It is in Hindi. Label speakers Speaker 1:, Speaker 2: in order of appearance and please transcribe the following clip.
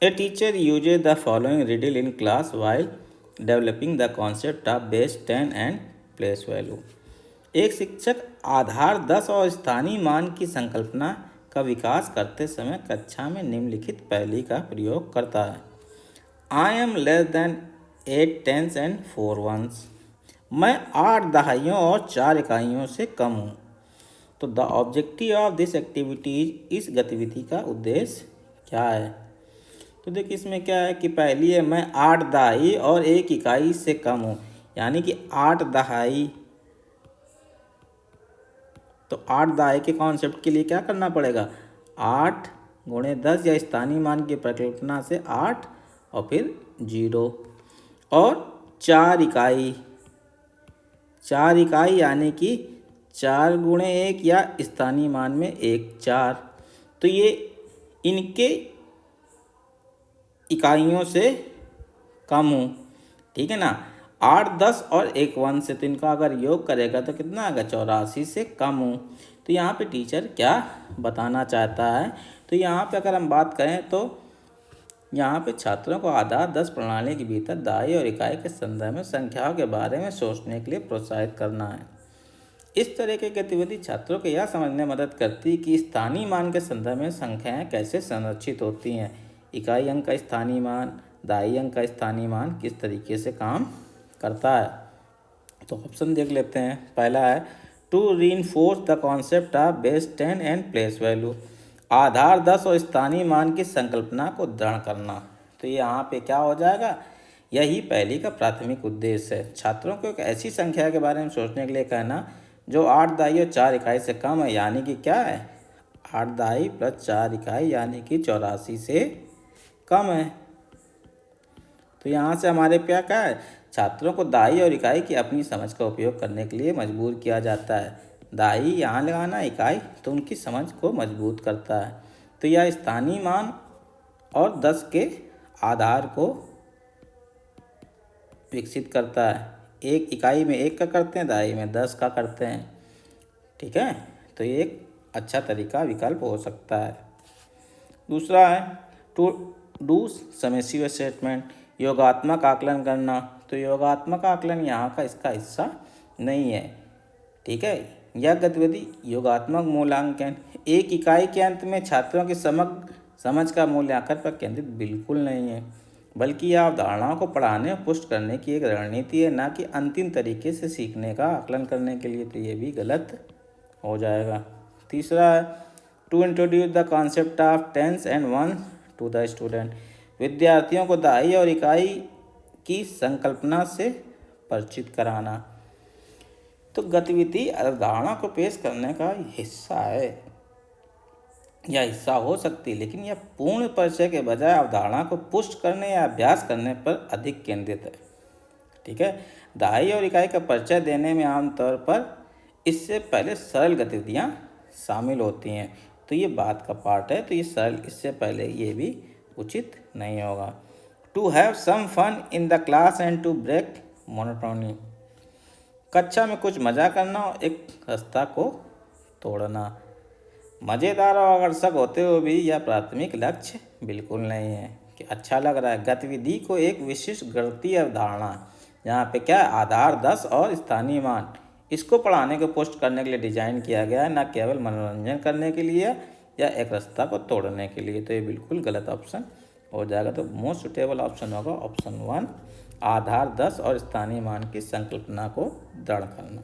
Speaker 1: A teacher uses the following riddle in class while developing the concept of base 10 and place value. एक शिक्षक आधार 10 और स्थानीय मान की संकल्पना का विकास करते समय कक्षा में निम्नलिखित पहेली का प्रयोग करता है। I am less than 8 tenths and 4 ones. मैं 8 दहाइयों और 4 इकाइयों से कम हूँ। तो the objective of this activity, इस गतिविधि का उद्देश्य क्या है? तो देखिए इसमें क्या है कि पहली है मैं 8 दहाई और 1 इकाई से कम हूँ, यानी कि 8 दहाई। तो 8 दहाई के कॉन्सेप्ट के लिए क्या करना पड़ेगा? 8 गुणे 10 या स्थानीय मान की परिकल्पना से 8 और फिर 0 और 4 इकाई। 4 इकाई यानी कि 4 गुणे 1 या स्थानीय मान में 1 4। तो ये इनके इकाइयों से कम हूँ, ठीक है ना। 8 10 और 1 1 से तो इनका अगर योग करेगा तो कितना आएगा? 84 से कम हूँ। तो यहाँ पे टीचर क्या बताना चाहता है? तो यहाँ पे अगर हम बात करें तो यहाँ पे छात्रों को आधार 10 प्रणाली के भीतर दहाई और इकाई के संदर्भ में संख्याओं के बारे में सोचने के लिए प्रोत्साहित करना है। इस तरह की गतिविधि छात्रों को यह समझने में मदद करती है कि स्थानीय मान के संदर्भ में संख्याएं कैसे संरक्षित होती हैं, इकाई अंक का स्थानीय मान, दहाई अंक का स्थानीय मान किस तरीके से काम करता है। तो ऑप्शन देख लेते हैं। पहला है to reinforce the concept of base 10 and place value, आधार 10 और स्थानीय मान की संकल्पना को दृढ़ करना। तो यहाँ पे क्या हो जाएगा? यही पहली का प्राथमिक उद्देश्य है। छात्रों को एक ऐसी संख्या के बारे में सोचने के लिए कहना जो 8 दहाई और 4 इकाई से कम है, यानी कि क्या है? 8 दहाई प्लस 4 इकाई यानी कि 84 से कम है। तो यहाँ से हमारे क्या है? छात्रों को दहाई और इकाई की अपनी समझ का उपयोग करने के लिए मजबूर किया जाता है। दहाई यहाँ लगाना, इकाई तो उनकी समझ को मजबूत करता है। तो यह स्थानीय मान और 10 के आधार को विकसित करता है। एक इकाई में 1 का करते हैं, दहाई में 10 का करते हैं, ठीक है। तो ये एक अच्छा तरीका विकल्प हो सकता है। दूसरा है टू डू समेसिव स्टेटमेंट, योगात्मक आकलन करना। तो योगात्मक आकलन यहाँ का इसका हिस्सा नहीं है, ठीक है। यह गतिविधि योगात्मक मूल्यांकन, एक इकाई के अंत में छात्रों की समझ का मूल्यांकन पर केंद्रित बिल्कुल नहीं है, बल्कि यह अवधारणाओं को पढ़ाने और पुष्ट करने की एक रणनीति है, ना कि अंतिम तरीके से सीखने का आकलन करने के लिए। तो ये भी गलत हो जाएगा। तीसरा है to introduce the concept of tens and one to the student, विद्यार्थियों को दहाई और इकाई की संकल्पना से परिचित कराना। तो गतिविधि अवधारणा को पेश करने का हिस्सा है या हिस्सा हो सकती है, लेकिन यह पूर्ण परिचय के बजाय अवधारणा को पुष्ट करने या अभ्यास करने पर अधिक केंद्रित है, ठीक है। दहाई और इकाई का परिचय देने में आमतौर पर इससे पहले सरल गतिविधियां शामिल होती हैं। तो ये बात का पार्ट है, तो ये सरल इससे पहले ये भी उचित नहीं होगा। To have some fun in the class and to break monotony, कक्षा में कुछ मजा करना और एक रास्ता को तोड़ना। मज़ेदार और आकर्षक होते हुए भी यह प्राथमिक लक्ष्य बिल्कुल नहीं है कि अच्छा लग रहा है। गतिविधि को एक विशिष्ट गणितीय अवधारणा, यहाँ पे क्या है? आधार 10 और स्थानीय मान, इसको पढ़ाने को पुष्ट करने के लिए डिजाइन किया गया है, न केवल मनोरंजन करने के लिए या एक रास्ता को तोड़ने के लिए। तो ये बिल्कुल गलत ऑप्शन हो जाएगा। तो मोस्ट सुटेबल ऑप्शन होगा ऑप्शन 1, आधार 10 और स्थानीय मान की संकल्पना को दृढ़ करना।